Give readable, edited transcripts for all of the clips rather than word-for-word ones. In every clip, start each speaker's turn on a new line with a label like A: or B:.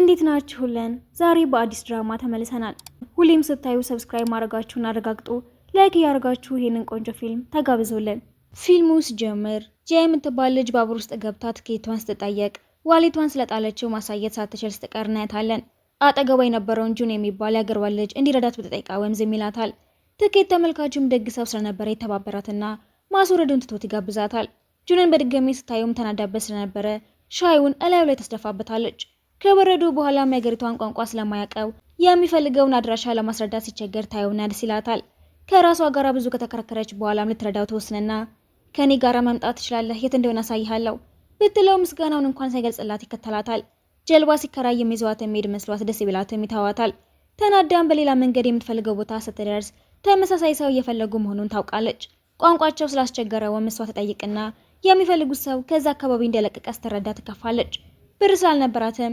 A: እንዴት ናችሁልን? ዛሬ በአዲስ ድራማ ተመልሰናል። ሁሌም ስታዩ ሰብስክራይብ ማድረጋችሁን አረጋግጡ። ላይክ ያርጋችሁ ይሄንን ቆንጆ ፊልም ተጋብዙልን። ፊልሙ ሲጀምር ጂያ የምትባል ልጅ ባቡር ውስጥ ገብታ ትኬቷን ስትጠየቅ ዋሌቷን ስለጣለችው ማሳየት ሳትችል ስትቀር እናያታለን። አጠገቧ የነበረውን ጁን የሚባል ያገርባል ልጅ እንዲረዳት ብትጠይቃውም ዝም ይላታል። ትኬት ተመልካቹም ደግ ሰው ስለነበረ የተባበራትና ማስወረዱን ትቶት ይጋብዛታል። ጁንን በድጋሚ ስታዩም ተናዳበት ስለነበረ ሻዩን እላዩ ላይ ተስደፋበታለች። ከበረዶ በኋላ የሀገሪቷን ቋንቋ ስለማያውቀው የሚፈልገውን አድራሻ ለማስረዳት ሲቸገር ታየውና ደስ ይላታል። ከራሷ ጋር ብዙ ከተከራከረች በኋላም ልትረዳው ተወስነና ከኔ ጋር መምጣት ትችላለህ፣ የት እንደሆነ አሳይሃለሁ ብትለው ምስጋናውን እንኳን ሳይገልጽላት ይከተላታል። ጀልባ ሲከራይ የሚዘዋት የሚሄድ መስሏት ደስ ቢላትም ይተዋታል። ተናዳም በሌላ መንገድ የምትፈልገው ቦታ ስትደርስ ተመሳሳይ ሰው እየፈለጉ መሆኑን ታውቃለች። ቋንቋቸው ስላስቸገረውም እሷ ተጠይቅና የሚፈልጉት ሰው ከዛ አካባቢ እንደለቀቀ ስትረዳ ትከፋለች። ብር ስላልነበራትም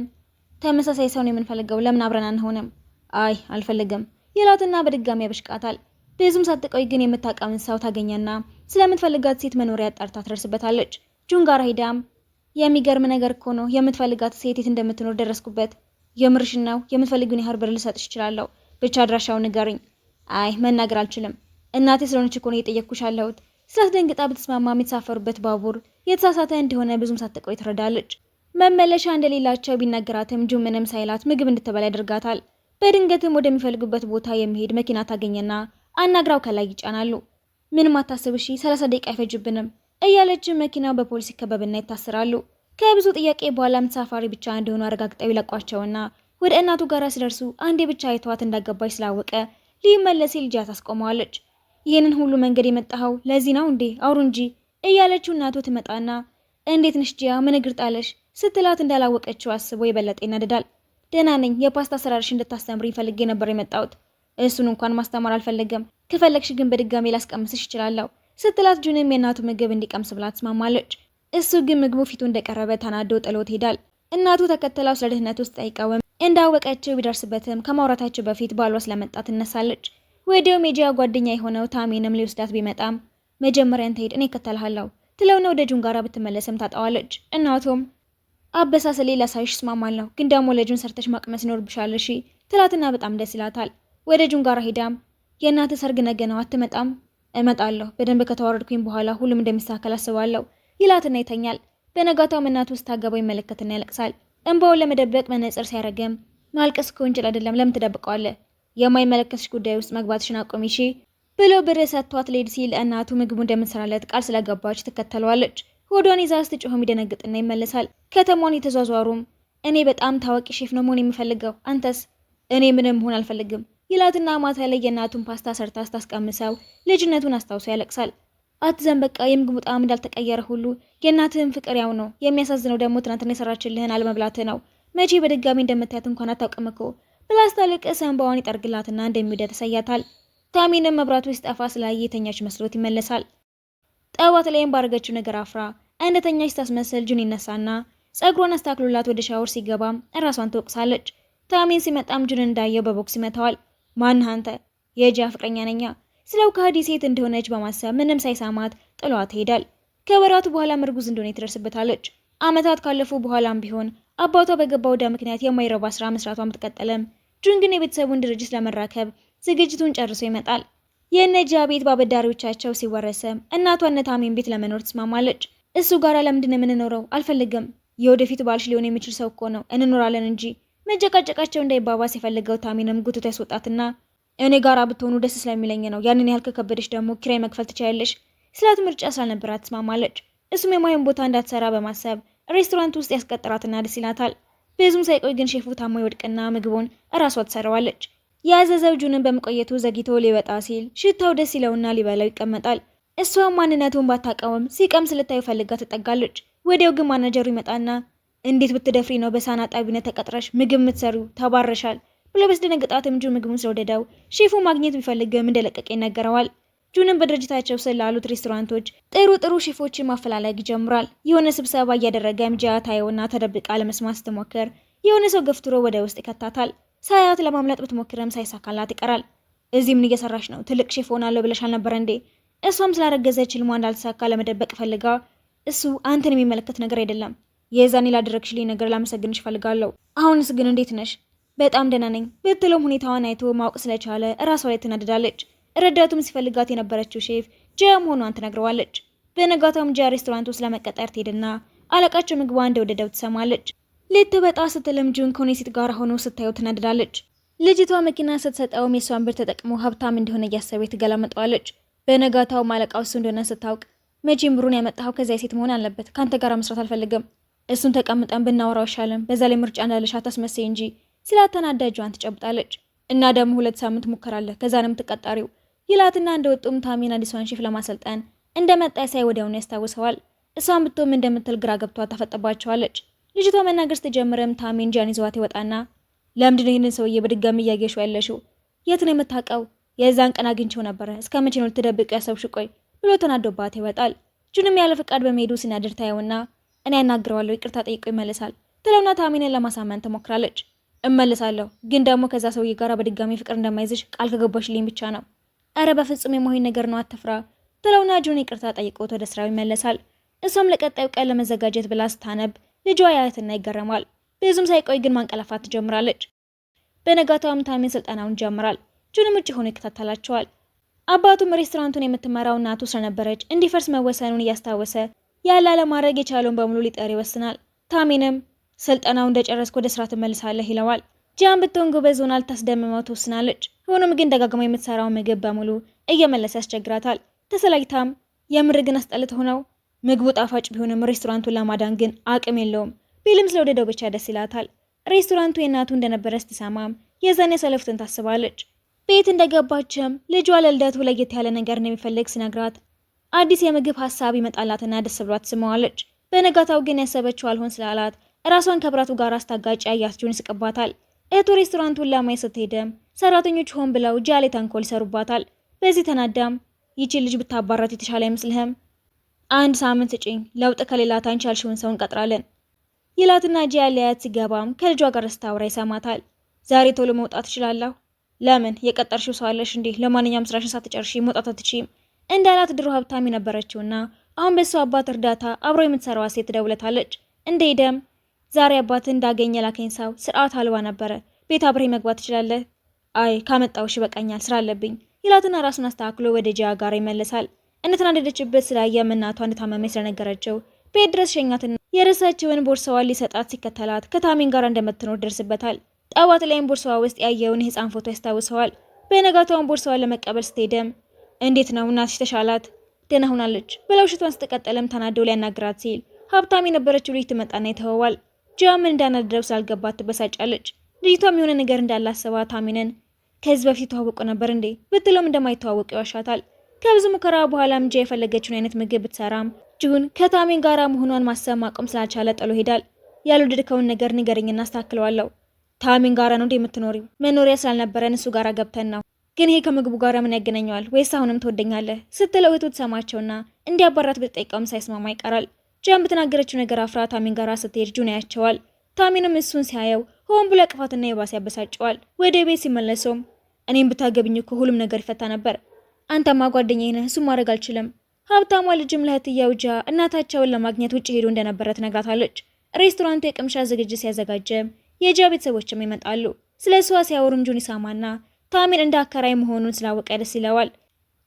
A: ተመሳሳይ ሰው ነው የምንፈልገው፣ ለምን አብረን አንሆንም? አይ አልፈልግም ይላትና በድጋሚ ያበሽቃታል። ብዙም ሳትቆይ ግን የምታውቀውን ሰው ታገኘና ስለምትፈልጋት ሴት መኖሪያ አጣርታ ትደርስበታለች። ጁን ጋር ሄዳም የሚገርም ነገር እኮ ነው፣ የምትፈልጋት ሴት የት እንደምትኖር ደረስኩበት። የምርሽን ነው? የምትፈልጊውን ያህል ብር ልሰጥሽ እችላለሁ፣ ብቻ አድራሻውን ንገሪኝ። አይ መናገር አልችልም፣ እናቴ ስለሆነች እኮ ነው እየጠየቅኩሽ ያለሁት። ስላስደንግጣ ብትስማማ የተሳፈሩበት ባቡር የተሳሳተ እንደሆነ ብዙም ሳትቆይ ትረዳለች። መመለሻ እንደሌላቸው ቢናገራትም ጁን ምንም ሳይላት ምግብ እንድትበላ ያደርጋታል። በድንገትም ወደሚፈልጉበት ቦታ የሚሄድ መኪና ታገኘና አናግራው ከላይ ይጫናሉ። ምንም አታስብ እሺ፣ 30 ደቂቃ አይፈጅብንም እያለች መኪናው በፖሊስ ይከበብና ይታሰራሉ። ከብዙ ጥያቄ በኋላም ተሳፋሪ ብቻ እንደሆኑ አረጋግጠው ይለቋቸውና ወደ እናቱ ጋር ሲደርሱ አንዴ ብቻ አይተዋት እንዳገባች ስላወቀ ሊመለስ ልጅ ታስቆመዋለች። ይህንን ሁሉ መንገድ የመጣኸው ለዚህ ነው እንዴ? አውሩ እንጂ እያለችው እናቱ ትመጣና እንዴት ነሽ ጂያ፣ ምን እግር ጣለሽ ስትላት እንዳላወቀችው አስቦ የበለጠ ይናደዳል። ደህና ነኝ፣ የፓስታ አሰራርሽ እንድታስተምሪኝ ፈልጌ ነበር የመጣሁት። እሱን እንኳን ማስተማር አልፈለገም፣ ከፈለግሽ ግን በድጋሚ ላስቀምስሽ እችላለሁ ስትላት ጁንም የእናቱ ምግብ እንዲቀምስ ብላ ትስማማለች። እሱ ግን ምግቡ ፊቱ እንደቀረበ ተናዶ ጥሎት ሄዳል። እናቱ ተከተላው ስለ ድህነቱ ውስጥ ጠይቀውም እንዳወቀችው ቢደርስበትም ከማውራታቸው በፊት ባሏ ስለመጣ ትነሳለች። ወዲያውም የጂያ ጓደኛ የሆነው ታሜንም ሊወስዳት ቢመጣም መጀመሪያ አንተ ሄድ እኔ እከተልሃለሁ ትለውና ወደ ጁን ጋራ ብትመለስም ታጣዋለች። እናቱም አበሳሰሌ ላሳይሽ እስማማለሁ፣ ግን ደግሞ ለጁን ሰርተሽ ማቅመስ ይኖርብሻል እሺ ትላትና በጣም ደስ ይላታል። ወደ ጁን ጋራ ሄዳም የእናተ ሰርግ ነገ ነው አትመጣም? እመጣለሁ፣ በደንብ ከተዋረድኩኝ በኋላ ሁሉም እንደሚስተካከል አስባለሁ ይላትና ይተኛል። በነጋታው እናቱ ስታገባው ይመለከትና ያለቅሳል። እንባውን ለመደበቅ መነጽር ሲያረገም ማልቀስ እኮ ወንጀል አይደለም፣ ለምን ትደብቀዋለህ? የማይመለከትሽ ጉዳይ ውስጥ መግባትሽን አቁሚ እሺ ብሎ ብር ሰጥቷት ሊሄድ ሲል እናቱ ምግቡ እንደምትሰራለት ቃል ስለገባች ትከተለዋለች። ሆዷን ይዛ ስትጮህም ይደነግጥና ይመለሳል። ከተማውን የተዟዟሩም እኔ በጣም ታዋቂ ሼፍ ነው መሆን የምፈልገው፣ አንተስ? እኔ ምንም መሆን አልፈልግም ይላትና ማታ ላይ የእናቱን ፓስታ ሰርታ ስታስቀምሰው ልጅነቱን አስታውሶ ያለቅሳል። አትዘን በቃ፣ የምግቡ ጣዕም እንዳልተቀየረ ሁሉ የእናትህን ፍቅር ያው ነው። የሚያሳዝነው ደግሞ ትናንትና የሰራችልህን አለመብላትህ ነው። መቼ በድጋሚ እንደምታያት እንኳን አታውቅም እኮ ብላ ስታለቅስ እንባዋን ይጠርግላትና እንደሚወዳት ያሳያታል። ታሜንም መብራቱ ሲጠፋ ስላየ የተኛች መስሎት ይመለሳል። ጠዋት ላይም ባረገችው ነገር አፍራ እንደተኛች ስታስመስል ጁን ይነሳና ጸጉሯን አስተካክሎላት ወደ ሻወር ሲገባም እራሷን ትወቅሳለች። ታሜን ሲመጣም ጁን እንዳየው በቦክስ ይመታዋል። ማን አንተ? የጂያ ፍቅረኛ ነኛ ስለው ከሃዲ ሴት እንደሆነች በማሰብ ምንም ሳይሳማት ጥሏት ይሄዳል። ከወራቱ በኋላ እርጉዝ እንደሆነ ትደርስበታለች። አመታት ካለፉ በኋላም ቢሆን አባቷ በገባው ዕዳ ምክንያት የማይረባ ስራ መስራቷን ብትቀጥልም ጁን ግን የቤተሰቡን ድርጅት ለመራከብ ዝግጅቱን ጨርሶ ይመጣል። የነጂያ ቤት በአበዳሪዎቻቸው ሲወረሰም እናቷ እነ ታሜን ቤት ለመኖር ትስማማለች። እሱ ጋር ለምንድን ነው የምንኖረው? አልፈልግም፣ የወደፊት ባልሽ ሊሆን የሚችል ሰው እኮ ነው፣ እንኖራለን እንጂ። መጨቃጨቃቸው እንዳይባባስ የፈለገው ታሜንም ጉትቶ ያስወጣትና እኔ ጋራ ብትሆኑ ደስ ስለሚለኝ ነው፣ ያንን ያህል ከከበደሽ ደግሞ ኪራይ መክፈል ትችያለሽ ስላት ምርጫ ስላልነበራት ትስማማለች። እሱም የማይሆን ቦታ እንዳትሰራ በማሰብ ሬስቶራንት ውስጥ ያስቀጥራትና ደስ ይላታል። ብዙም ሳይቆይ ግን ሼፉ ታሞ ይወድቅና ምግቡን እራሷ ትሰራዋለች። ያዘዘው ጁንን በመቆየቱ ዘግይቶ ሊወጣ ሲል ሽታው ደስ ይለውና ሊበላው ይቀመጣል። እሷም ማንነቱን ባታቀውም ሲቀምስ ልታዩ ፈልጋ ትጠጋለች። ወዲያው ግን ማናጀሩ ይመጣና እንዴት ብትደፍሪ ነው በሳና ጣቢነት ተቀጥረሽ ምግብ የምትሰሪው? ተባረሻል ብሎ በስደነግጣትም ጁን ምግቡን ስለወደደው ሼፉ ማግኘት ቢፈልግም እንደለቀቀ ይነገረዋል። ጁንም በድርጅታቸው ስላሉት ሬስቶራንቶች ጥሩ ሼፎችን ማፈላለግ ይጀምራል። የሆነ ስብሰባ እያደረገም ጂያ ታየውና ተደብቃ ለመስማት ስትሞክር የሆነ ሰው ገፍትሮ ወደ ውስጥ ይከታታል። ሳያት ለማምለጥ ብትሞክርም ሳይሳካላት ይቀራል። እዚህ ምን እየሰራሽ ነው? ትልቅ ሼፍ ሆናለሁ ብለሽ አልነበረ እንዴ? እሷም ስላረገዘች ህልሟ እንዳልተሳካ ለመደበቅ ፈልጋ እሱ አንተን የሚመለከት ነገር አይደለም፣ የዛኔ ላደረግሽልኝ ነገር ላመሰግንሽ ፈልጋለሁ። አሁንስ ግን እንዴት ነሽ? በጣም ደህና ነኝ ብትለውም ሁኔታዋን አይቶ ማወቅ ስለቻለ እራሷ ላይ ትናደዳለች። ረዳቱም ሲፈልጋት የነበረችው ሼፍ ጂያ መሆኗን ትነግረዋለች። በነጋታውም ጂያ ሬስቶራንት ውስጥ ለመቀጠር ትሄድና አለቃቸው ምግቧ እንደወደደው ትሰማለች። ልትበጣ ስትልም ጁን ከሆነ ሴት ጋር ሆኖ ስታየው ትናደዳለች። ልጅቷ መኪና ስትሰጠውም የሷን ብር ተጠቅሞ ሀብታም እንደሆነ እያሰበ ትገላመጠዋለች። በነጋታው አለቃው እሱ እንደሆነ ስታውቅ መቼም ብሩን ያመጣኸው ከዚያ ሴት መሆን አለበት፣ ካንተ ጋር መስራት አልፈልግም፣ እሱን ተቀምጠን ብናወራው ይሻላል፣ በዛ ላይ ምርጫ እንዳለሽ አታስመስይ እንጂ ስላተናዳ እጇን ትጨብጣለች። እና ደግሞ 2 ሳምንት ሙከራለህ ከዛ ነው የምትቀጣሪው ይላትና እንደወጡም ታሚን አዲሷን ሼፍ ለማሰልጠን እንደመጣ ሳይ ወዲያውኑ ያስታውሰዋል። እሷን ብትሆን እንደምትል ግራ ገብቷት ታፈጠባቸዋለች። ልጅቷ መናገር ስትጀምርም ታሚን ጃን ይዟት ይወጣና ለምንድነው ይህንን ሰውዬ በድጋሚ እያየሽው ያለሽው? የት ነው የምታውቀው? የዛን ቀን አግኝቼው ነበረ፣ እስከ መቼ ነው ልትደብቂው ያሰብሽ? ቆይ ብሎ ተናዶባት ይወጣል። ጁንም ያለ ፈቃድ በመሄዱ ሲናደድ ታየውና እኔ ያናግረዋለሁ ይቅርታ ጠይቆ ይመለሳል ትለውና ታሚንን ለማሳመን ትሞክራለች። እመለሳለሁ ግን ደግሞ ከዛ ሰውዬ ጋር በድጋሚ ፍቅር እንደማይዝሽ ቃል ከገባሽልኝ ብቻ ነው። አረ በፍጹም የማይሆን ነገር ነው አትፍራ ትለውና ጁን ይቅርታ ጠይቆት ወደ ስራው ይመለሳል። እሷም ለቀጣዩ ቀን ለመዘጋጀት ብላ ስታነብ ልጇ ያያትና ይገረማል። ብዙም ሳይቆይ ግን ማንቀላፋት ትጀምራለች። በነጋታውም ታሚን ስልጠናውን ይጀምራል። ጁንም ውጭ ሆኖ ይከታተላቸዋል። አባቱም ሬስቶራንቱን የምትመራው እናቱ ስለነበረች እንዲፈርስ መወሰኑን እያስታወሰ ያለ ለማድረግ የቻለውን በሙሉ ሊጠር ይወስናል። ታሚንም ስልጠናውን እንደጨረስክ ወደ ስራ ትመልሳለህ ይለዋል። ጂያን ብትሆን ጎበዝ ሆና ልታስደምመው ትወስናለች። ሆኖም ግን ደጋግማ የምትሰራው ምግብ በሙሉ እየመለሰ ያስቸግራታል። ተሰላይታም የምር ግን አስጠልት ሆነው ምግቡ ጣፋጭ ቢሆንም ሬስቶራንቱን ለማዳን ግን አቅም የለውም ቢልም ስለወደደው ብቻ ደስ ይላታል። ሬስቶራንቱ የእናቱ እንደነበረ ስትሰማም የዛን ያሰለፉትን ታስባለች። ቤት እንደገባችም ልጇ ለልደቱ ለየት ያለ ነገር እንደሚፈልግ ሲነግራት አዲስ የምግብ ሀሳብ ይመጣላትና ደስ ብሏት ትስመዋለች። በነጋታው ግን ያሰበችው አልሆን ስላላት ራሷን ከብራቱ ጋር አስታጋጭ ያያችውን ይስቅባታል። እህቱ ሬስቶራንቱን ለማየት ስትሄድም ሰራተኞች ሆን ብለው ጃሌ ተንኮል ይሰሩባታል። በዚህ ተናዳም ይቺ ልጅ ብታባራት የተሻለ አይመስልህም? 1 ሳምንት ስጪኝ፣ ለውጥ ከሌላ ታንቺ ያልሽውን ሰው እንቀጥራለን ይላትና ጂያ ሊያያት ሲገባም ከልጇ ጋር ስታወራ ይሰማታል። ዛሬ ቶሎ መውጣት እችላለሁ? ለምን የቀጠርሽው ሰው አለሽ እንዴ? ለማንኛውም ስራሽን ሳትጨርሺ መውጣት አትችይም እንዳላት ድሮ ሀብታም የነበረችውና አሁን በሱ አባት እርዳታ አብሮ የምትሰራዋ ሴት ትደውለታለች። እንደሄደም ዛሬ አባት እንዳገኘ ላከኝ ሰው ስርዓት አልባ ነበረ፣ ቤት አብሬ መግባት ትችላለህ? አይ ካመጣውሽ ይበቃኛል ስራ አለብኝ ይላትና ራሱን አስተካክሎ ወደ ጂያ ጋር ይመለሳል። እንደተናደደችበት ስላየም እናቷ እንደታመመች ስለነገረችው ቤት ድረስ ሸኛትና የረሳችውን ቦርሳዋን ሊሰጣት ሲከተላት ከታሚን ጋር እንደምትኖር ደርስበታል። ጠዋት ላይም ቦርሳዋ ውስጥ ያየውን የህፃን ፎቶ ያስታውሰዋል። በነጋታውን ቦርሳዋን ለመቀበል ስትሄድም እንዴት ነው እናትሽ ተሻላት? ደህና ሆናለች ብለው ውሸቷን ስትቀጠልም ተናደው ሊያናግራት ሲል ሀብታም የነበረችው ልጅ ትመጣና ይተወዋል። ጂያ ምን እንዳናደደው ስላልገባት ትበሳጫለች። ልጅቷም የሆነ ነገር እንዳላሰባ ታሚንን ከዚህ በፊት ተዋወቁ ነበር እንዴ ብትለውም እንደማይተዋወቁ ይዋሻታል። ከብዙ ሙከራ በኋላም ጂያ የፈለገችውን አይነት ምግብ ብትሰራም ጁን ከታሚን ጋራ መሆኗን ማሰብ ማቆም ስላልቻለ ጥሎ ሄዳል። ያልወደድከውን ነገር ንገረኝና አስተካክለዋለሁ። ታሚን ጋራ ነው የምትኖሪው? መኖሪያ ስላልነበረን እሱ ጋራ ገብተን ነው። ግን ይሄ ከምግቡ ጋራ ምን ያገናኘዋል? ወይስ አሁንም ትወደኛለህ ስትለው እህቱ ትሰማቸውና እንዲያባራት ብትጠይቀውም ሳይስማማ ይቀራል። ጂያን በተናገረችው ነገር አፍራ ታሚን ጋራ ስትሄድ ጁን ያያቸዋል። ታሚንም እሱን ሲያየው ሆን ብሎ ቅፋትና የባስ ያበሳጨዋል። ወደ ቤት ሲመለሱም እኔም ብታገብኝ እኮ ሁሉም ነገር ይፈታ ነበር። አንተማ ጓደኛዬ ነህ፣ እሱም ማድረግ አልችልም። ሀብታሟ ልጅም ለእህትየው ጂያ እናታቸውን ለማግኘት ውጭ ሄዶ እንደነበረ ትነግራታለች። ሬስቶራንቱ የቅምሻ ዝግጅት ሲያዘጋጀም የጂያ ቤተሰቦችም ይመጣሉ። ስለ እሷ ሲያወሩም ጁን ይሰማና ታሚን እንደ አከራይ መሆኑን ስላወቀ ደስ ይለዋል።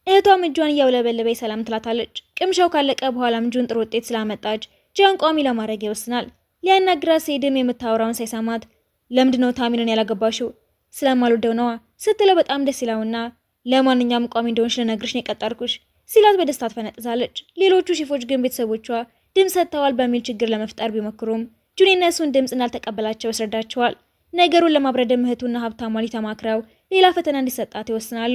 A: እህቷም እጇን እያውለበለበ ሰላም ትላታለች። ቅምሻው ካለቀ በኋላም ጁን ጥሩ ውጤት ስላመጣች ጂያን ቋሚ ለማድረግ ይወስናል። ሊያናግራት ሲሄድም የምታወራውን ሳይሰማት ለምንድነው ታሚንን ያላገባሽው? ስለማልወደው ነዋ ስትለው በጣም ደስ ይለውና ለማንኛውም ቋሚ እንደሆንሽ ልነግርሽ ነው የቀጠርኩሽ ሲላት በደስታ ትፈነጥዛለች። ሌሎቹ ሼፎች ግን ቤተሰቦቿ ድምፅ ሰጥተዋል በሚል ችግር ለመፍጠር ቢሞክሩም ጁን የነሱን ድምፅ እንዳልተቀበላቸው ያስረዳቸዋል። ነገሩን ለማብረድም እህቱና ሀብታሟ ሊተማክረው ሌላ ፈተና እንዲሰጣት ይወስናሉ።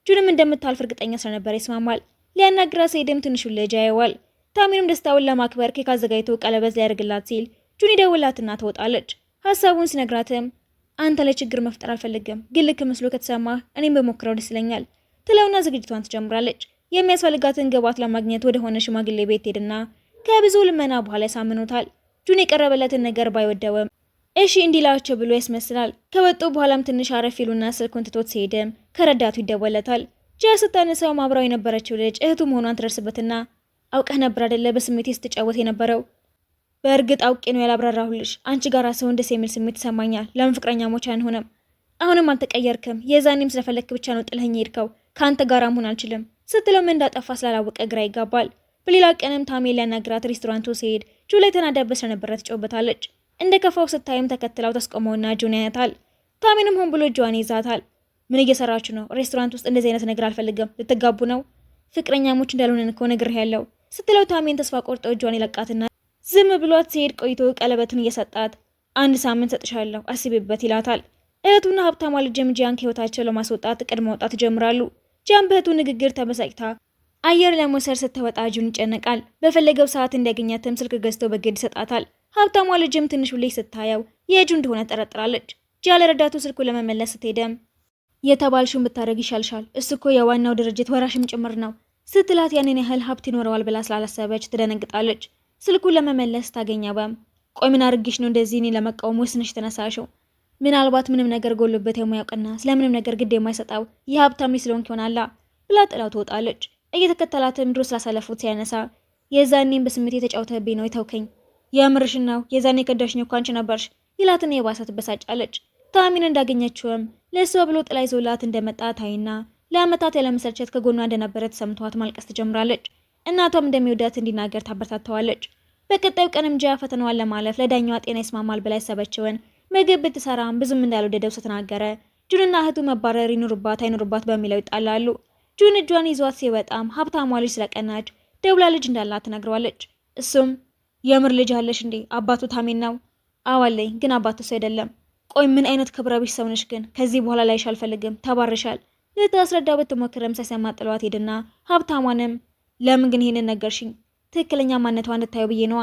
A: ጁንም እንደምታልፍ እርግጠኛ ስለነበር ይስማማል። ሊያናግራት ሲሄድም ትንሹን ልጅ ያየዋል። ታሚንም ደስታውን ለማክበር ኬክ አዘጋጅቶ ቀለበት ሊያደርግላት ሲል ጁን ይደውላትና ትወጣለች። ሀሳቡን ሲነግራትም አንተ ላይ ችግር መፍጠር አልፈልግም፣ ግን ልክ መስሎ ከተሰማህ እኔም በሞክረው ደስ ይለኛል ትለውና ዝግጅቷን ትጀምራለች። የሚያስፈልጋትን ግብዓት ለማግኘት ወደ ሆነ ሽማግሌ ቤት ሄድና ከብዙ ልመና በኋላ ያሳምኑታል። ጁን የቀረበለትን ነገር ባይወደውም እሺ እንዲላቸው ብሎ ያስመስላል። ከወጡ በኋላም ትንሽ አረፍ ይሉና ስልኩን ትቶት ሲሄድም ከረዳቱ ይደወለታል። ጂያ ስታነሳው አብራው የነበረችው ልጅ እህቱ መሆኗን ትደርስበትና አውቀህ ነበር አይደለ በስሜቴ ስትጫወት የነበረው በእርግጥ አውቄ ነው ያላብራራሁልሽ። አንቺ ጋር ሰው ደስ የሚል ስሜት ይሰማኛል። ለምን ፍቅረኛሞች አንሆንም? አሁንም አልተቀየርክም። የዛኔም ስለፈለክ ብቻ ነው ጥለኸኝ ሄድከው። ከአንተ ጋር መሆን አልችልም ስትለው ምን እንዳጠፋ ስላላወቀ ግራ ይጋባል። በሌላ ቀንም ታሜ ሊያናግራት ሬስቶራንቱ ሲሄድ ጁላይ ተናዳበት ስለነበረ ትጮህበታለች። እንደ ከፋው ስታይም ተከትላው ታስቆመውና ጁን ያያታል። ታሜንም ሆን ብሎ እጇን ይዛታል። ምን እየሰራችሁ ነው? ሬስቶራንት ውስጥ እንደዚህ አይነት ነገር አልፈልግም። ልትጋቡ ነው? ፍቅረኛሞች እንዳልሆነን እኮ ነግሬሃለሁ ስትለው ታሜን ተስፋ ቆርጦ እጇን ይለቃትና ዝም ብሏት ሲሄድ ቆይቶ ቀለበቱን እየሰጣት 1 ሳምንት ሰጥሻለሁ አስቢበት ይላታል። እህቱና ሀብታሟ ልጅም ጂያን ከህይወታቸው ለማስወጣት እቅድ ማውጣት ይጀምራሉ። ጂያን በእህቱ ንግግር ተበሳጭታ አየር ለመውሰድ ስትወጣ ጁን ይጨነቃል። በፈለገው ሰዓት እንዲያገኛትም ስልክ ገዝቶ በግድ ይሰጣታል። ሀብታሟ ልጅም ትንሹ ልጅ ስታየው የእጁ እንደሆነ ጠረጥራለች። ጂያ ለረዳቱ ስልኩ ለመመለስ ስትሄደም የተባልሽውን ብታደርግ ይሻልሻል፣ እሱ እኮ የዋናው ድርጅት ወራሽም ጭምር ነው ስትላት ያንን ያህል ሀብት ይኖረዋል ብላ ስላላሰበች ትደነግጣለች። ስልኩን ለመመለስ ታገኘበም ቆይ ምን አድርጊሽ ነው እንደዚህ እኔ ለመቃወም ወስነሽ ተነሳሽው? ምናልባት ምንም ነገር ጎሎበት የማያውቅና ስለምንም ነገር ግድ የማይሰጣው የሀብታም ልጅ ስለሆንክ ይሆናላ ብላ ጥላው ትወጣለች። እየተከተላትም ድሮ ስላሳለፉት ሲያነሳ የዛኔም በስሜት የተጫወተብኝ ነው የተውከኝ፣ የምርሽን ነው? የዛኔ ከዳሽኝ እኮ አንቺ ነበርሽ ይላትና የባሰ ትበሳጫለች። ታሚን እንዳገኘችውም ለእሷ ብሎ ጥላ ይዞላት እንደመጣ ታይና ለአመታት ያለመሰልቸት ከጎኗ እንደነበረ ተሰምቷት ማልቀስ ትጀምራለች። እናቷም እንደሚወዳት እንዲናገር ታበረታተዋለች። በቀጣዩ ቀንም ጂያ ፈተናዋን ለማለፍ ለዳኛዋ ጤና ይስማማል ብላ ያሰበችውን ምግብ ብትሰራም ብዙም እንዳልወደደው ስትናገረ ጁንና እህቱ መባረር ይኑርባት አይኑርባት በሚለው ይጣላሉ። ጁን እጇን ይዟት ሲወጣም ሀብታሟ ልጅ ስለቀናች ደውላ ልጅ እንዳላት ትነግረዋለች። እሱም የምር ልጅ አለሽ እንዴ? አባቱ ታሜን ነው? አዋለኝ፣ ግን አባቱ ሰው አይደለም። ቆይ ምን አይነት ክብረ ቢስ ሰው ነሽ ግን? ከዚህ በኋላ ላይሽ አልፈልግም፣ ተባርሻል ልታስረዳው ብትሞክርም ሳይሰማ ጥሏት ሄድና ሀብታሟንም ለምን ግን ይሄንን ነገርሽኝ? ትክክለኛ ማንነቷ እንድታየው ብዬ ነዋ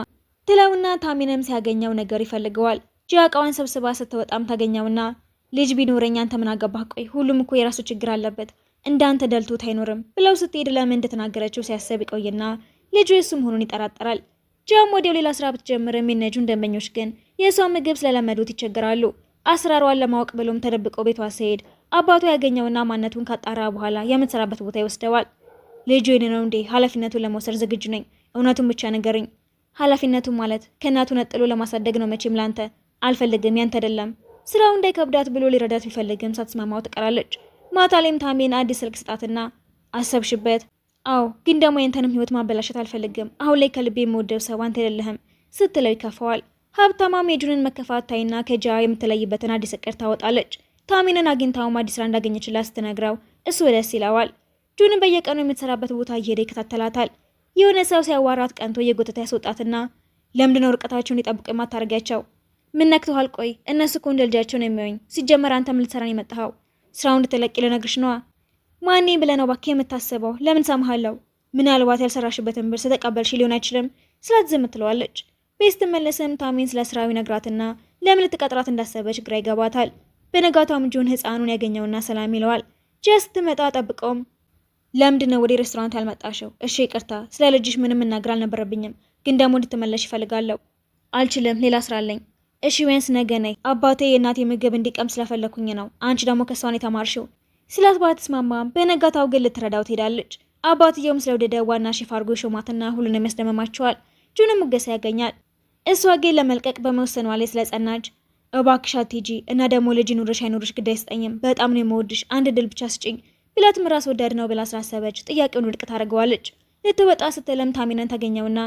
A: ትለውና ታሜንም ሲያገኘው ነገር ይፈልገዋል። ጂያ እቃዋን ሰብስባ ስትወጣም ታገኘውና ልጅ ቢኖረኝ አንተ ምን አገባህ? ቆይ ሁሉም እኮ የራሱ ችግር አለበት፣ እንዳንተ ደልቶት አይኖርም ብለው ስትሄድ ለምን እንደተናገረችው ሲያሰብ ይቆይና ልጁ የሱ መሆኑን ይጠራጠራል። ጂያም ወዲያው ሌላ ስራ ብትጀምርም የነጁን ደንበኞች ግን የሷ ምግብ ስለለመዱት ይቸገራሉ። አስራሯን ለማወቅ ብሎም ተደብቀው ቤቷ ሲሄድ አባቱ ያገኘውና ማንነቱን ካጣራ በኋላ የምትሰራበት ቦታ ይወስደዋል። ልጁ የኔ ነው እንዴ? ኃላፊነቱን ለመውሰድ ዝግጁ ነኝ። እውነቱን ብቻ ንገረኝ። ኃላፊነቱን ማለት ከእናቱ ነጥሎ ለማሳደግ ነው። መቼም ላንተ አልፈልግም፣ ያንተ አይደለም። ስራው እንዳይከብዳት ብሎ ሊረዳት ቢፈልግም ሳትስማማው ትቀራለች። ማታ ላይም ታሜን አዲስ ስልክ ስጣትና አሰብሽበት? አዎ፣ ግን ደግሞ የንተንም ህይወት ማበላሸት አልፈልግም። አሁን ላይ ከልቤ የምወደው ሰው አንተ አይደለህም ስትለው ይከፋዋል። ሀብታማም የጁንን መከፋት ታይና ከጂያ የምትለይበትን አዲስ እቅድ ታወጣለች። ታሜንን አግኝታውም አዲስ ስራ እንዳገኘችላት ስትነግረው እሱ ደስ ይለዋል። ጁንን በየቀኑ የምትሰራበት ቦታ እየሄደ ይከታተላታል። የሆነ ሰው ሲያዋራት ቀንቶ እየጎተተ ያስወጣትና ለምንድነው ርቀታቸውን ሊጠብቁ የማታደርጊያቸው? ምን ነክቶሃል? ቆይ እነሱ እኮ እንደ ልጃቸው ነው የሚያዩኝ። ሲጀመር አንተ ምን ልትሰራን የመጣኸው? ስራውን እንድትለቂ ልነግርሽ ነዋ። ማኔ ብለህ ነው እባክህ የምታስበው? ለምን ሰማሃለሁ? ምናልባት ያልሰራሽበትን ብር ስተቀበልሽ ሊሆን አይችልም ስላት ዝም ትለዋለች። ቤት ስትመለስም ታሜን ስለ ስራው ይነግራትና ለምን ልትቀጥራት እንዳሰበች ግራ ይገባታል። በነጋታውም ጁን ህፃኑን ያገኘውና ሰላም ይለዋል። ጂያ ስትመጣ ጠብቀውም ለምንድን ነው ወደ ሬስቶራንት ያልመጣሽው? እሺ ይቅርታ፣ ስለ ልጅሽ ምንም መናገር አልነበረብኝም፣ ግን ደግሞ እንድትመለሽ ይፈልጋለሁ። አልችልም፣ ሌላ ስራ አለኝ። እሺ ወይንስ ነገ ነይ። አባቴ የእናቴ ምግብ እንዲቀም ስለፈለኩኝ ነው። አንቺ ደግሞ ከሷን የተማርሽው ስላት ባትስማማም በነጋታው ግን ልትረዳው ትሄዳለች። አባትየውም ስለወደደ ዋና ሼፍ አድርጎ ሾማትና ሁሉንም ያስደመማቸዋል። ጁንም ሙገሳ ያገኛል። እሷ ግን ለመልቀቅ በመወሰኗ ላይ ስለጸናች እባክሽ አትሂጂ እና ደግሞ ልጅ ኑርሽ አይኑርሽ ግድ አይስጠኝም፣ በጣም ነው የምወድሽ፣ አንድ ድል ብቻ ስጭኝ ቢላትም ራስ ወዳድ ነው ብላ ስላሰበች ጥያቄውን ውድቅ ታደርገዋለች። ልትወጣ ስትለም ታሜንን ታገኘውና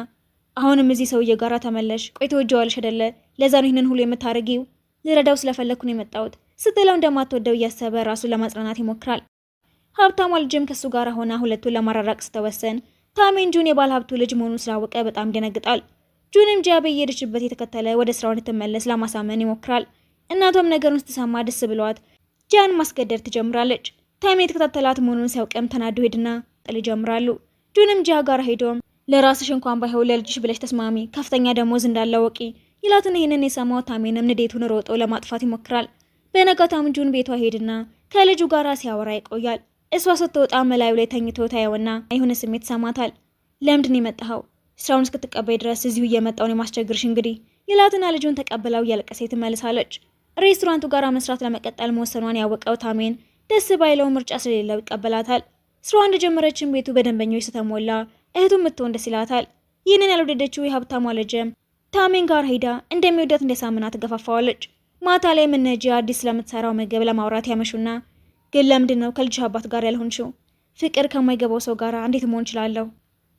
A: አሁንም እዚህ ሰውዬ ጋራ ተመለሽ፣ ቆይ ተወጀዋለሽ አይደለ? ለዛ ነው ይህንን ሁሉ የምታደርጊው? ልረዳው ስለፈለኩ ነው የመጣሁት ስትለው እንደማትወደው እያሰበ ራሱን ለማጽናናት ይሞክራል። ሀብታሟ ልጅም ከሱ ጋር ሆና ሁለቱን ለማራራቅ ስተወሰን ታሜን ጁን የባለ ሀብቱ ልጅ መሆኑን ስላወቀ በጣም ይደነግጣል። ጁንም ጂያ በየሄደችበት የተከተለ ወደ ስራው እንድትመለስ ለማሳመን ይሞክራል። እናቷም ነገሩን ስትሰማ ደስ ብሏት ጂያን ማስገደድ ትጀምራለች። ታሜ የተከታተላት መሆኑን ሲያውቅም ተናዶ ሄድና ጥል ይጀምራሉ። ጁንም ጂያ ጋር ሄዶም ለራስሽ እንኳን ባይሆን ለልጅሽ ብለሽ ተስማሚ፣ ከፍተኛ ደሞዝ እንዳለው ወቂ ይላትን። ይህንን የሰማው ታሜንም ንዴቱን ሮጦ ለማጥፋት ይሞክራል። በነጋታም ጁን ቤቷ ሄድና ከልጁ ጋር ሲያወራ ይቆያል። እሷ ስትወጣ መላዩ ላይ ተኝቶ ታየውና የሆነ ስሜት ሰማታል። ለምንድን የመጣኸው? ስራውን እስክትቀበይ ድረስ እዚሁ እየመጣውን የማስቸግርሽ እንግዲህ ይላትና ልጁን ተቀብላው እያለቀሰ ትመልሳለች። ሬስቶራንቱ ጋር መስራት ለመቀጠል መወሰኗን ያወቀው ታሜን ደስ ባይለው ምርጫ ስለሌለው ይቀበላታል። ስራዋ እንደጀመረችን ቤቱ በደንበኞች ስተሞላ እህቱም ምትሆን ደስ ይላታል። ይህንን ያልወደደችው የሀብታሟ ልጅም ታሜን ጋር ሄዳ እንደሚወዳት እንደሳምና ትገፋፋዋለች። ማታ ላይ ምነጂ አዲስ ስለምትሰራው ምግብ ለማውራት ያመሹና ግን ለምንድን ነው ከልጅ አባት ጋር ያልሆንሽው? ፍቅር ከማይገባው ሰው ጋር እንዴት መሆን እችላለሁ?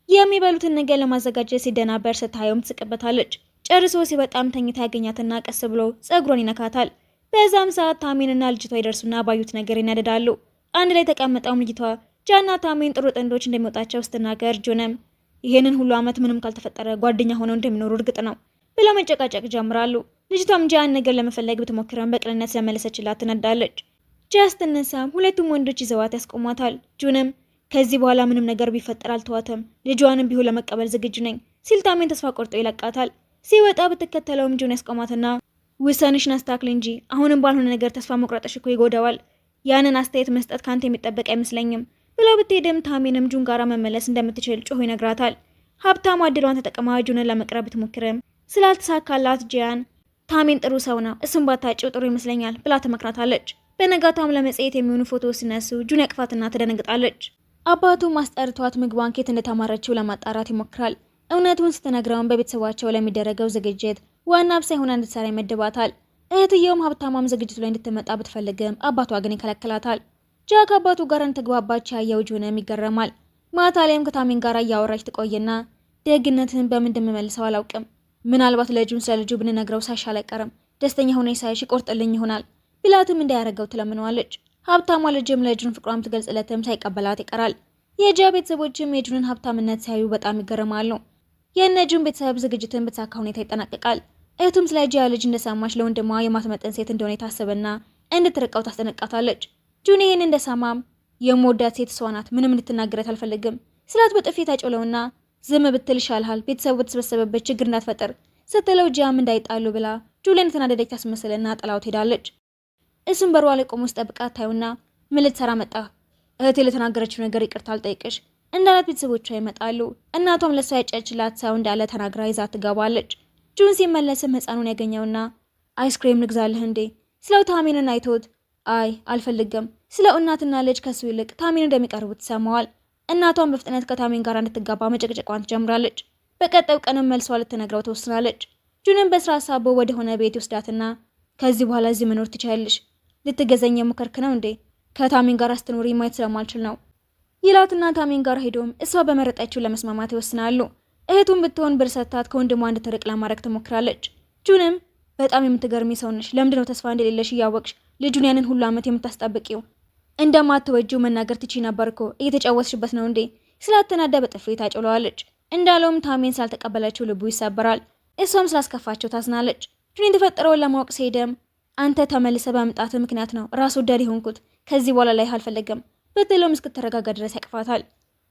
A: የሚበሉትን ነገር ለማዘጋጀት ሲደናበር ስታየውም ትስቅበታለች። ጨርሶ ሲበጣም ተኝታ ያገኛትና ቀስ ብሎ ጸጉሯን ይነካታል። በዛም ሰዓት ታሜንና ልጅቷ ይደርሱና ባዩት ነገር ይናደዳሉ። አንድ ላይ ተቀምጠውም ልጅቷ ጃና ታሜን ጥሩ ጥንዶች እንደሚወጣቸው ስትናገር ጆንም ይሄንን ሁሉ ዓመት ምንም ካልተፈጠረ ጓደኛ ሆነው እንደሚኖሩ እርግጥ ነው ብለው መጨቃጨቅ ጀምራሉ። ልጅቷም ጃን ነገር ለመፈለግ ብትሞክረም በቅንነት ስለመለሰችላት ትነዳለች። ጃ ስትነሳም ሁለቱም ወንዶች ይዘዋት ያስቆሟታል። ጆንም ከዚህ በኋላ ምንም ነገር ቢፈጠር አልተዋትም፣ ልጇንም ቢሆን ለመቀበል ዝግጁ ነኝ ሲል ታሜን ተስፋ ቆርጦ ይለቃታል። ሲወጣ ብትከተለውም ጆን ያስቆማትና ውሳኔሽን አስተካክል እንጂ አሁንም ባልሆነ ነገር ተስፋ መቁረጥሽ እኮ ይጎዳዋል፣ ያንን አስተያየት መስጠት ካንተ የሚጠበቅ አይመስለኝም ብለው ብትሄድም ታሜንም ጁን ጋራ መመለስ እንደምትችል ጮሆ ይነግራታል። ሀብታም እድሏን ተጠቅማ ጁንን ለመቅረብ ብትሞክርም ስላልተሳካላት ጂያን ታሜን ጥሩ ሰው ነው፣ እሱም ባታጭው ጥሩ ይመስለኛል ብላ ትመክራታለች። በነጋታም ለመጽሔት የሚሆኑ ፎቶዎች ሲነሱ ጁን ያቅፋትና ትደነግጣለች። አባቱ ማስጠርቷት ምግቧን ኬት እንደተማረችው ለማጣራት ይሞክራል። እውነቱን ስትነግረውን በቤተሰባቸው ለሚደረገው ዝግጅት ዋና አብሳይ ሆና እንድትሰራ ይመድባታል። እህትየውም ሀብታሟም ዝግጅቱ ላይ እንድትመጣ ብትፈልግም አባቷ ግን ይከለክላታል። ጃክ አባቱ ጋር እንተግባባች ያየው ጁንም ይገረማል። ማታ ላይም ከታሜን ጋር እያወራች ትቆይና ደግነትህን በምን እንደምመልሰው አላውቅም፣ ምናልባት ለጁን ስለ ልጁ ብንነግረው ሳይሻል አይቀርም፣ ደስተኛ ሆነ ሳይሽ ይቆርጥልኝ ይሆናል ቢላትም እንዳያረገው ትለምነዋለች። ሀብታሟ ልጅም ለጁን ፍቅሯም ትገልጽለትም ሳይቀበላት ይቀራል። የጃ ቤተሰቦችም የጁንን ሀብታምነት ሲያዩ በጣም ይገረማሉ። የእነ ጁን ቤተሰብ ዝግጅትን በተሳካ ሁኔታ ይጠናቀቃል። እህቱም ስለ ጃ ልጅ እንደሰማች ለወንድሟ የማትመጠን ሴት እንደሆነ ታስብና እንድትርቀው ታስጠነቅቃታለች። ጁን ይህን እንደሰማም የምወዳት ሴት እሷ ናት፣ ምንም እንድትናገረት አልፈልግም ስላት በጥፊ ታጮለውና ዝም ብትል ይሻልሃል፣ ቤተሰቡ በተሰበሰበበት ችግር እንዳትፈጠር ስትለው ጃም እንዳይጣሉ ብላ ጁሊን ተናደደች ታስመስልና ጥላው ትሄዳለች። እሱም በሯ ላይ ቆሞ ጠብቃት ታዩና ምን ልትሰራ መጣ? እህቴ ለተናገረችው ነገር ይቅርታ አልጠይቅሽ እንዳላት ቤተሰቦቿ ይመጣሉ። እናቷም ለሷ ያጨችላት ሰው እንዳለ ተናግራ ይዛ ትገባለች። ጁን ሲመለስም ህፃኑን ያገኘውና አይስክሬም ልግዛልህ እንዴ ስለው ታሜንን አይቶት አይ አልፈልግም ስለ እናትና ልጅ ከሱ ይልቅ ታሜን እንደሚቀርቡት ተሰማዋል። እናቷን በፍጥነት ከታሜን ጋር እንድትጋባ መጨቅጨቋን ትጀምራለች። በቀጣዩ ቀንም መልሷ ልትነግረው ትወስናለች። ጁንም በስራ ሳቦ ወደ ሆነ ቤት ይወስዳትና ከዚህ በኋላ እዚህ መኖር ትችያለሽ፣ ልትገዘኝ የሞከርክ ነው እንዴ? ከታሜን ጋር ስትኖሪ ማየት ስለማልችል ነው ይላትና ታሜን ጋር ሄዶም እሷ በመረጠችው ለመስማማት ይወስናሉ። እህቱን ብትሆን ብር ሰጥታት ከወንድሟ እንድትርቅ ለማድረግ ትሞክራለች። ጁንም በጣም የምትገርሚ ሰው ነሽ፣ ለምንድነው ተስፋ እንደሌለሽ እያወቅሽ ልጁን ያንን ሁሉ ዓመት የምታስጠብቂው? እንደማትወጂው መናገር ትቺ ነበርኮ፣ እየተጫወትሽበት ነው እንዴ ስላተናዳ በጥፊ ታጮለዋለች። እንዳለውም ታሜን ስላልተቀበለችው ልቡ ይሰበራል። እሷም ስላስከፋቸው ታዝናለች። ጁን የተፈጠረውን ለማወቅ ሲሄድም አንተ ተመልሰ በመምጣት ምክንያት ነው ራስ ወዳድ የሆንኩት፣ ከዚህ በኋላ ላይ አልፈለግም በትሎም እስክትረጋጋ ድረስ ያቅፋታል።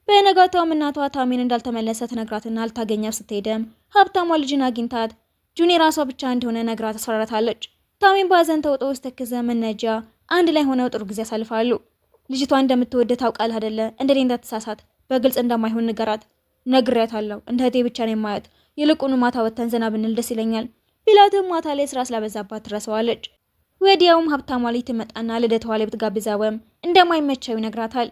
A: በነጋታውም እናቷ ታሜን እንዳልተመለሰ ትነግራትና ልታገኛው ስትሄድም ሀብታሟ ልጅን አግኝታት ጁን የራሷ ብቻ እንደሆነ ነግራ ታስፈራራታለች። ታሜን በሀዘን ተውጦ ውስጥ ተክዘ መነጃ አንድ ላይ ሆነው ጥሩ ጊዜ ያሳልፋሉ። ልጅቷ እንደምትወደ ታውቃለህ አይደለ? እንደኔ እንዳትሳሳት በግልጽ እንደማይሆን ንገራት። ነግሬያታለሁ፣ እንደ እህቴ ብቻ ነው የማያት፣ ይልቁኑ ማታ ወተን ዘና ብንል ደስ ይለኛል ቢላትም ማታ ላይ ስራ ስላበዛባት ትረሳዋለች። ወዲያውም ሀብታሟ ልጅ ትመጣና ልደቷ ላይ ብትጋብዛውም እንደማይመቸው ይነግራታል።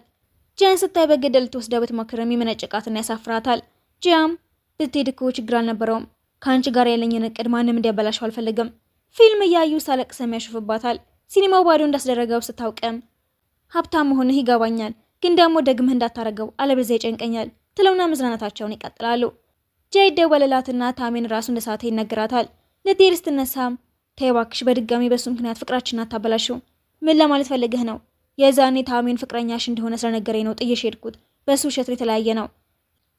A: ጂያን ስታይ በገደል ልትወስደው ብትሞክርም ይመነጭቃትና ያሳፍራታል። ጂያም ብትሄድ እኮ ችግር አልነበረውም፣ ከአንቺ ጋር ያለኝን እቅድ ማንም እንዲያበላሸው አልፈልግም። ፊልም እያዩ ሳለቅሰም ያሾፍባታል። ሲኒማው ባዶ እንዳስደረገው ስታውቅም ሀብታም መሆንህ ይገባኛል፣ ግን ደግሞ ደግመህ እንዳታረገው አለበለዚያ ይጨንቀኛል ትለውና መዝናናታቸውን ይቀጥላሉ። ጃይ ደወለላትና ታሜን ራሱ እንደሳተ ይነግራታል። ልትሄድ ስትነሳም ተይ እባክሽ በድጋሚ በሱ ምክንያት ፍቅራችን አታበላሽው። ምን ለማለት ፈልገህ ነው? የዛኔ ታሜን ፍቅረኛሽ እንደሆነ ስለነገረኝ ነው ጥዬሽ ሄድኩት። በሱ ውሸት የተለያየ ነው።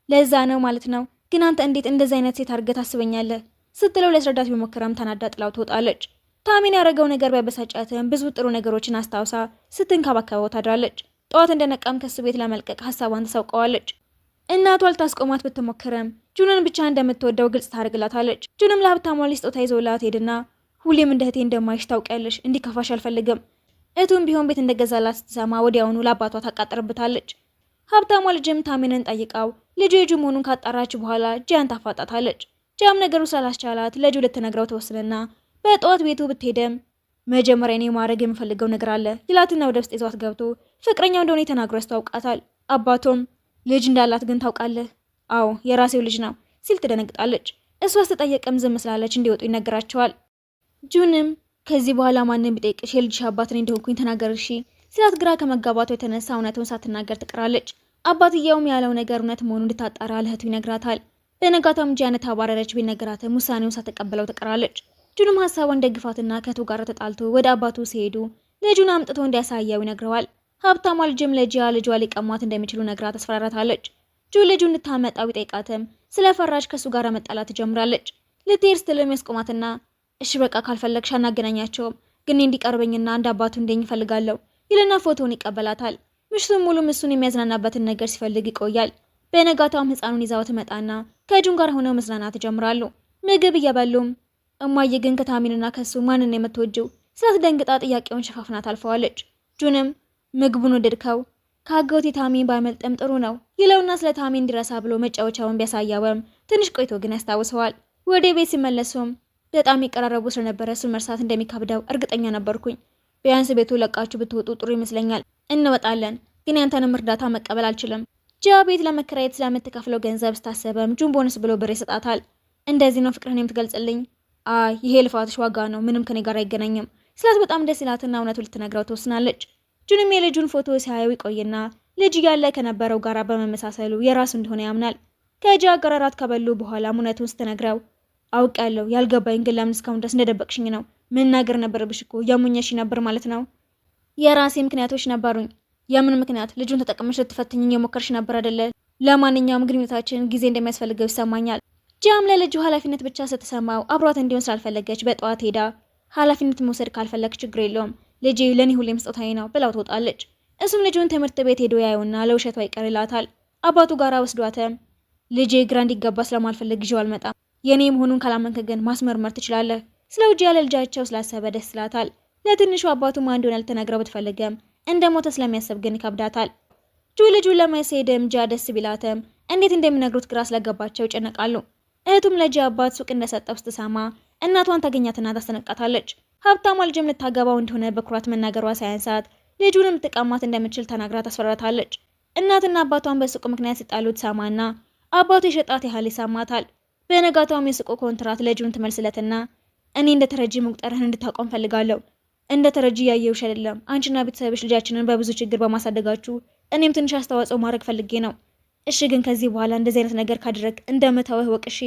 A: ለዛ ነው ማለት ነው። ግን አንተ እንዴት እንደዚህ አይነት ሴት አድርገህ ታስበኛለህ ስትለው ለስረዳት ቢሞክረም ተናዳ ጥላው ትወጣለች። ታሜን ያደረገው ነገር ቢያበሳጫትም ብዙ ጥሩ ነገሮችን አስታውሳ ስትንከባከበው ታድራለች። ጠዋት እንደነቃም ከሱ ቤት ለመልቀቅ ሀሳቧን ተሰውቀዋለች። እናቷ ልታስቆማት ብትሞክረም ጁንን ብቻ እንደምትወደው ግልጽ ታደርግላታለች። ጁንም ለሀብታሟ ልጅ ስጦታ ይዞላት ሄድና ሁሌም እንደ እህቴ እንደማይሽ ታውቂያለሽ፣ እንዲከፋሽ አልፈልግም። እህቱም ቢሆን ቤት እንደገዛላት ስትሰማ ወዲያውኑ ለአባቷ ታቃጥርብታለች። ሀብታሟ ልጅም ታሜንን ጠይቃው ልጁ የጁ መሆኑን ካጣራች በኋላ ጂያን ታፋጣታለች። ጂያም ነገሩ ስላላስቻላት ለጁ ልትነግረው ተወስንና በጠዋት ቤቱ ብትሄደም መጀመሪያ እኔ ማድረግ የምፈልገው ነገር አለ ይላትና ወደ ውስጥ ይዟት ገብቶ ፍቅረኛው እንደሆነ ተናግሮ ያስታውቃታል። አባቶም ልጅ እንዳላት ግን ታውቃለህ? አዎ የራሴው ልጅ ነው ሲል ትደነግጣለች። እሷ ስትጠየቅም ዝም ስላለች እንዲወጡ ይነገራቸዋል። ጁንም ከዚህ በኋላ ማንም ቢጠይቅሽ የልጅሽ አባት እኔ እንደሆንኩኝ ተናገር እሺ ስላት ግራ ከመጋባቷ የተነሳ እውነቱን ሳትናገር ትቀራለች። አባትየውም ያለው ነገር እውነት መሆኑን እንድታጣራ ለእህቱ ይነግራታል። በነጋታም ጃነት አባረረች ቢነገራትም ውሳኔውን ሳትቀበለው ትቀራለች። ጁንም ሀሳቧን ደግፋትና ከእህቱ ጋር ተጣልቶ ወደ አባቱ ሲሄዱ ልጁን አምጥቶ እንዲያሳየው ይነግረዋል። ሀብታሟ ልጅም ለጂያ ልጇ ሊቀሟት እንደሚችሉ ነግራ ታስፈራራታለች። ጁ ልጁን እንድታመጣው ቢጠይቃትም ስለፈራች ከሱ ጋር መጣላት ትጀምራለች። ልትሄድ ስትልም ያስቆማትና እሺ በቃ ካልፈለግሽ አናገናኛቸውም፣ ግን እንዲቀርበኝና እንደ አባቱ እንደኝ ይፈልጋለሁ ይልና ፎቶውን ይቀበላታል። ምሽቱን ሙሉም እሱን የሚያዝናናበትን ነገር ሲፈልግ ይቆያል። በነጋታውም ህፃኑን ይዛው ትመጣና ከጁን ጋር ሆነው መዝናናት ይጀምራሉ። ምግብ እየበሉም እማዬ ግን ከታሚንና ከሱ ማንን የምትወጂው ስላት ደንግጣ ጥያቄውን ሸፋፍና ታልፈዋለች። ጁንም ምግቡን ወደድከው? ከአጎቴ ታሚን ባይመልጥም ጥሩ ነው ይለውና ስለ ታሚን እንዲረሳ ብሎ መጫወቻውን ቢያሳያውም ትንሽ ቆይቶ ግን ያስታውሰዋል። ወደ ቤት ሲመለሱም በጣም ይቀራረቡ ስለነበረ እሱን መርሳት እንደሚከብደው እርግጠኛ ነበርኩኝ። ቢያንስ ቤቱ ለቃችሁ ብትወጡ ጥሩ ይመስለኛል። እንወጣለን፣ ግን ያንተንም እርዳታ መቀበል አልችልም። ጂያ ቤት ለመከራየት ስለምትከፍለው ገንዘብ ስታሰበም ጁን ቦነስ ብሎ ብር ይሰጣታል። እንደዚህ ነው ፍቅርን የምትገልጽልኝ? አይ ይሄ ልፋትሽ ዋጋ ነው፣ ምንም ከኔ ጋር አይገናኝም ስላት በጣም ደስ ይላትና እውነቱ ልትነግረው ትወስናለች። ጁንም የልጁን ፎቶ ሲያየው ይቆይና ልጅ ያለ ከነበረው ጋር በመመሳሰሉ የራሱ እንደሆነ ያምናል። ከጂያ ጋር እራት ከበሉ በኋላ እውነቱን ስትነግረው አውቃለሁ፣ ያልገባኝ ግን ለምን እስካሁን ድረስ እንደደበቅሽኝ ነው። መናገር ነበረብሽ እኮ ያሙኘሽ ነበር ማለት ነው። የራሴ ምክንያቶች ነበሩኝ። የምን ምክንያት? ልጁን ተጠቅመሽ ልትፈትኝኝ የሞከርሽ ነበር አይደለ? ለማንኛውም ግንኙነታችን ጊዜ እንደሚያስፈልገው ይሰማኛል። ጂያም ለልጁ ኃላፊነት ብቻ ስትሰማው አብሯት እንዲሆን ስላልፈለገች በጠዋት ሄዳ ኃላፊነት መውሰድ ካልፈለግ ችግር የለውም ልጄ ለኔ ሁሌም ስጦታዬ ነው ብላው ትወጣለች። እሱም ልጁን ትምህርት ቤት ሄዶ ያየውና ለውሸቷ ይቀርላታል። አባቱ ጋራ ወስዷተም ልጄ ግራ እንዲገባ ስለማልፈልግ ይዤው አልመጣም። የኔ መሆኑን ካላመንክ ግን ማስመርመር ትችላለህ። ስለ ውጭ ያለ ልጃቸው ስላሰበ ደስ ይላታል። ለትንሹ አባቱ ማን እንደሆነ ልትነግረው ብትፈልግም እንደ ሞተ ስለሚያስብ ግን ይከብዳታል። ጁ ልጁን ለማይሄድም ጂያ ደስ ቢላትም እንዴት እንደሚነግሩት ግራ ስለገባቸው ይጨነቃሉ። እህቱም ለጂያ አባት ሱቅ እንደሰጠው ስትሰማ እናቷን ታገኛትና ታስጠነቅቃታለች። ሀብታሟ ልጅም ልታገባው እንደሆነ በኩራት መናገሯ ሳያንሳት ልጁንም ልትቀማት እንደምትችል ተናግራ ታስፈራታለች። እናትና አባቷን በሱቁ ምክንያት ሲጣሉ ትሰማና አባቱ የሸጣት ያህል ይሰማታል። በነጋታውም የሱቁ ኮንትራት ልጁን ትመልስለትና እኔ እንደ ተረጂ መቁጠርህን እንድታቆም ፈልጋለሁ። እንደ ተረጂ ያየውሽ አይደለም፣ አንቺና ቤተሰብሽ ልጃችንን በብዙ ችግር በማሳደጋችሁ እኔም ትንሽ አስተዋጽኦ ማድረግ ፈልጌ ነው። እሺ ግን ከዚህ በኋላ እንደዚህ አይነት ነገር ካደረግ እንደምተውህ ወቅሺ።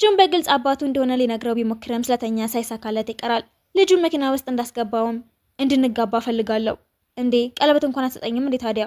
A: ጁን በግልጽ አባቱ እንደሆነ ሊነግረው ቢሞክርም ስለተኛ ሳይሳካለት ይቀራል። ልጁን መኪና ውስጥ እንዳስገባውም እንድንጋባ ፈልጋለሁ። እንዴ ቀለበት እንኳን አትሰጠኝም እንዴ ታዲያ?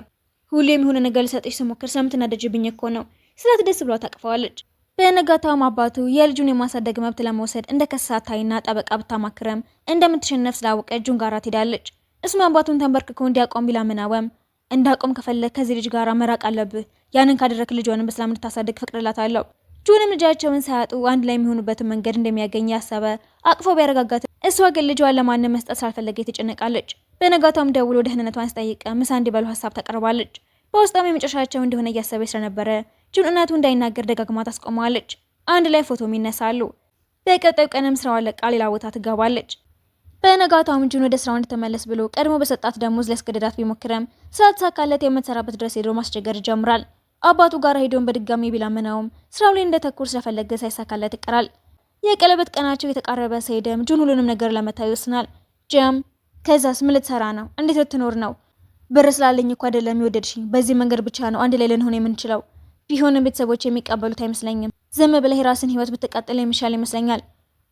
A: ሁሌም የሆነ ነገር ልሰጥሽ ስሞክር ስለምትናደጅብኝ እኮ ነው ስላት ደስ ብሏ ታቅፈዋለች። በነጋታውም አባቱ የልጁን የማሳደግ መብት ለመውሰድ እንደ ከሳት ታይና ጠበቃ ብታማክረም እንደምትሸነፍ ስላወቀ ጁን ጋራ ትሄዳለች። እሱም አባቱን ተንበርክኮ እንዲያቆም ቢለምነውም እንዳቆም ከፈለግ ከዚህ ልጅ ጋር መራቅ አለብህ፣ ያንን ካደረክ ልጇንም በሰላም እንድታሳድግ ፈቅድላታለሁ። ጁንም ልጃቸውን ሳያጡ አንድ ላይ የሚሆኑበትን መንገድ እንደሚያገኝ ያሰበ አቅፎ ቢያረጋጋት፣ እሷ ግን ልጇን ለማንም መስጠት ስላልፈለገ ትጨነቃለች። በነጋታውም ደውሎ ደህንነቷን ስጠይቅ ምሳ እንዲበሉ ሀሳብ ታቀርባለች። በውስጣም የመጨረሻቸው እንደሆነ እያሰበች ስለነበረ ጁን እናቱ እንዳይናገር ደጋግማ ታስቆመዋለች። አንድ ላይ ፎቶም ይነሳሉ። በቀጣዩ ቀንም ስራዋን ለቃ ሌላ ቦታ ትገባለች። በነጋታውም ጁን ወደ ስራው እንድትመለስ ብሎ ቀድሞ በሰጣት ደሞዝ ሊያስገድዳት ቢሞክርም ስላልተሳካለት የምትሰራበት ድረስ ሄዶ ማስቸገር ይጀምራል። አባቱ ጋር ሄዶን በድጋሚ ቢለምነውም ስራው ላይ እንደተኩር ስለፈለገ ሳይሳካለት ይቀራል። የቀለበት ቀናቸው የተቃረበ ሲሄድም ጁን ሁሉንም ነገር ለመታየት ይወስናል። ጂያም ከዛስ ምን ልትሰራ ነው? እንዴት ልትኖር ነው? ብር ስላለኝ እኮ አይደለም የወደድሽኝ፣ በዚህ መንገድ ብቻ ነው አንድ ላይ ልንሆን የምንችለው። ቢሆንም ቤተሰቦች የሚቀበሉት አይመስለኝም። ዝም ብለህ የራስን ህይወት ብትቀጥል የሚሻል ይመስለኛል።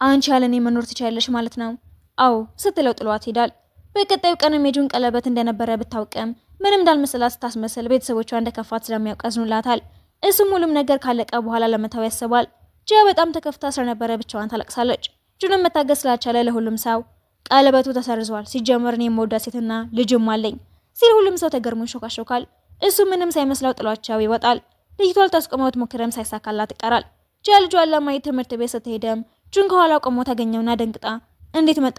A: አንቺ ያለኔ መኖር ትችያለሽ ማለት ነው? አዎ ስትለው ጥሏት ሄዳል። በቀጣዩ ቀንም የጁን ቀለበት እንደነበረ ብታውቅም ምንም እንዳልመሰላት ስታስመስል ቤተሰቦቿ እንደከፋት ስለሚያውቅ ያዝኑላታል። እሱም ሁሉም ነገር ካለቀ በኋላ ለመተው ያስባል። ጂያ በጣም ተከፍታ ስለነበረ ብቻዋን ታለቅሳለች። ጁንም መታገስ ስላልቻለ ለሁሉም ሰው ቀለበቱ ተሰርዟል፣ ሲጀመር እኔ የምወዳት ሴትና ልጅም አለኝ ሲል ሁሉም ሰው ተገርሞ ይሾካሾካል። እሱ ምንም ሳይመስለው ጥሏቸው ይወጣል። ልጅቷ ልታስቆመው ብትሞክርም ሳይሳካላት ይቀራል። ጂያ ልጇን ለማየት ትምህርት ቤት ስትሄድም ጁን ከኋላ ቆሞ ታገኘውና ደንግጣ እንዴት መጣ?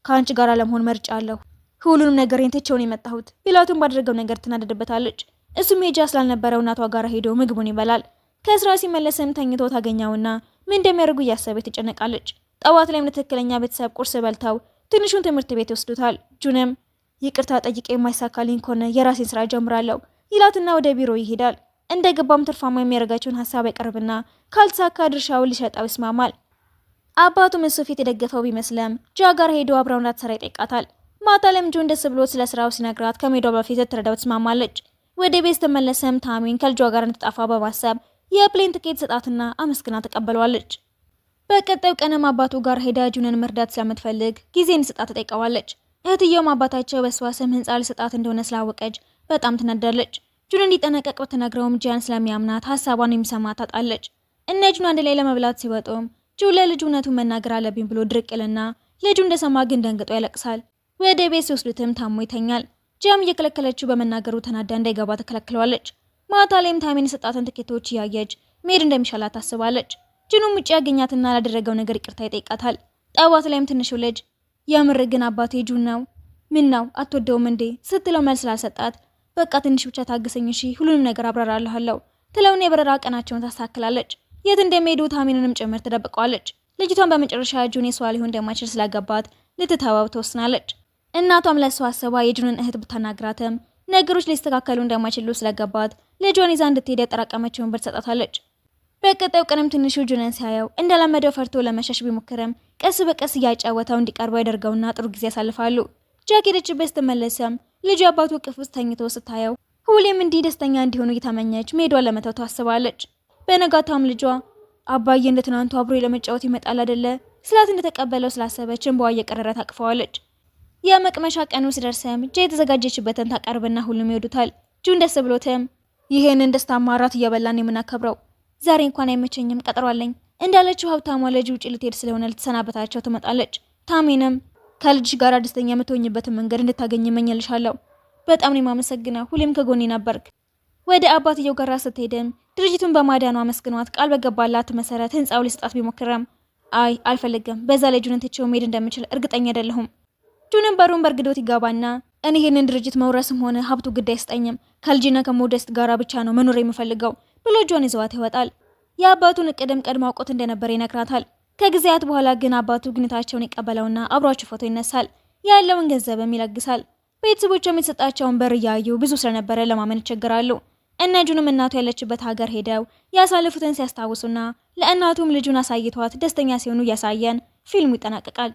A: ከአንቺ ጋር ለመሆን መርጫለሁ፣ ሁሉንም ነገሬን ትቼውን የመጣሁት ቢላቱን ባደረገው ነገር ትናደድበታለች። እሱም ሄጃ ስላልነበረው እናቷ ጋር ሄዶ ምግቡን ይበላል። ከስራ ሲመለስም ተኝቶ ታገኘውና ምን እንደሚያደርጉ እያሰበች ትጨነቃለች። ጠዋት ላይም ለትክክለኛ ቤተሰብ ቁርስ በልተው ትንሹን ትምህርት ቤት ይወስዱታል። ጁንም ይቅርታ ጠይቄ የማይሳካልኝ ከሆነ የራሴን ስራ ጀምራለሁ ይላትና ወደ ቢሮ ይሄዳል። እንደገባም ትርፋማ የሚያደርጋቸውን ሀሳብ ያቀርብና ካልተሳካ ድርሻውን ሊሸጠው ይስማማል። አባቱም እሱ ፊት የደገፈው ቢመስለም ጃ ጋር ሄዶ አብረው እንዳትሰራ ይጠይቃታል። ማታ ላይም ጆን ደስ ብሎት ስለ ስራው ሲነግራት ከሜዳው በፊት ትረዳው ትስማማለች። ወደ ቤት ስትመለስም ታሚን ከልጇ ጋር እንድትጣፋ በማሰብ የፕሌን ትኬት ሰጣትና አመስግና ተቀበለዋለች። በቀጣዩ ቀንም አባቱ ጋር ሄዳ ጁንን መርዳት ስለምትፈልግ ጊዜ እንዲሰጣት ተጠይቀዋለች። እህትየውም አባታቸው በሷ ስም ህንፃ ልሰጣት እንደሆነ ስላወቀች በጣም ትናደዳለች። ጁን እንዲጠነቀቅ ብትነግረውም ጂያን ስለሚያምናት ሀሳቧን የሚሰማ ታጣለች። እነ ጁን አንድ ላይ ለመብላት ሲወጡም ጁን ለልጁ እውነቱን መናገር አለብኝ ብሎ ድርቅልና ልጁ እንደሰማ ግን ደንግጦ ያለቅሳል። ወደ ቤት ሲወስዱትም ታሞ ይተኛል። ጂያም እየከለከለችው በመናገሩ ተናዳ እንዳይገባ ተከለክለዋለች። ማታ ላይም ታሚን የሰጣትን ትኬቶች እያየች መሄድ እንደሚሻላት ታስባለች። ጁንም ውጭ ያገኛትና ላደረገው ነገር ይቅርታ ይጠይቃታል። ጠዋት ላይም ትንሹ ልጅ የምር ግን አባቴ ጁን ነው፣ ምን ነው አትወደውም እንዴ ስትለው መልስ ስላልሰጣት በቃ ትንሽ ብቻ ታግሰኝ እሺ ሁሉንም ነገር አብራራለሁ ትለውና የበረራ ቀናቸውን ታስተካክላለች። የት እንደሚሄዱ ታሚንንም ጭምር ትደብቀዋለች። ልጅቷን በመጨረሻ ጁን የሷ ሊሆን እንደማይችል ስላገባት ልትተወው ትወስናለች። እናቷም ለሷ አስባ የጁንን እህት ብታናግራትም ነገሮች ሊስተካከሉ እንደማይችሉ ስለገባት ልጇን ይዛ እንድትሄድ ያጠራቀመችውን ብር ትሰጣታለች። በቀጣዩ ቀንም ትንሹ ጁንን ሲያየው እንደለመደው ፈርቶ ለመሸሽ ቢሞክርም ቀስ በቀስ እያጫወተው እንዲቀርበው ያደርገውና ጥሩ ጊዜ ያሳልፋሉ። ጃክ ሄደችበት ስትመለስም ልጁ አባቱ እቅፍ ውስጥ ተኝቶ ስታየው ሁሌም እንዲህ ደስተኛ እንዲሆኑ እየተመኘች መሄዷን ለመተው ታስባለች። በነጋታም ልጇ አባዬ እንደ ትናንቱ አብሮ ለመጫወት ይመጣል አይደለ ስላት እንደተቀበለው ስላሰበች እንባዋ እየቀረረ ታቅፈዋለች። የመቅመሻ ቀኑ ሲደርስም ጃ የተዘጋጀችበትን ታቀርብና ሁሉም ይወዱታል። ጁን ደስ ብሎትም ይሄንን ደስታ ማራት እየበላን የምናከብረው ዛሬ እንኳን አይመቸኝም ቀጠሮ አለኝ እንዳለችው ሀብታሟ ልጅ ውጭ ልትሄድ ስለሆነ ልትሰናበታቸው ትመጣለች። ታሚንም ከልጅሽ ጋር ደስተኛ የምትሆኝበትን መንገድ እንድታገኝ እመኝልሻለሁ። በጣም ነው የማመሰግነው፣ ሁሌም ከጎኔ ነበርክ። ወደ አባትየው ጋር ስትሄድም ድርጅቱን በማዳኑ አመስግኗት ቃል በገባላት መሰረት ህንፃው ሊሰጣት ቢሞክርም አይ አልፈልግም፣ በዛ ላይ ጁንን ትቼው መሄድ እንደምችል እርግጠኛ አይደለሁም። ጁንን በሩን በርግዶት ይገባና እኔ ይህንን ድርጅት መውረስም ሆነ ሀብቱ ግድ አይስጠኝም፣ ከልጅና ከሞደስት ጋራ ብቻ ነው መኖር የምፈልገው ብሎ ጆን ይዘዋት ይወጣል። የአባቱን እቅድም ቀድሞ አውቆት እንደነበር ይነግራታል። ከጊዜያት በኋላ ግን አባቱ ግንኙነታቸውን ይቀበለውና አብሯቸው ፎቶ ይነሳል። ያለውን ገንዘብም ይለግሳል። ቤተሰቦቿም የተሰጣቸውን በር እያዩ ብዙ ስለነበረ ለማመን ይቸገራሉ። እነ ጁንም እናቱ ያለችበት ሀገር ሄደው ያሳለፉትን ሲያስታውሱና ለእናቱም ልጁን አሳይቷት ደስተኛ ሲሆኑ እያሳየን ፊልሙ ይጠናቀቃል።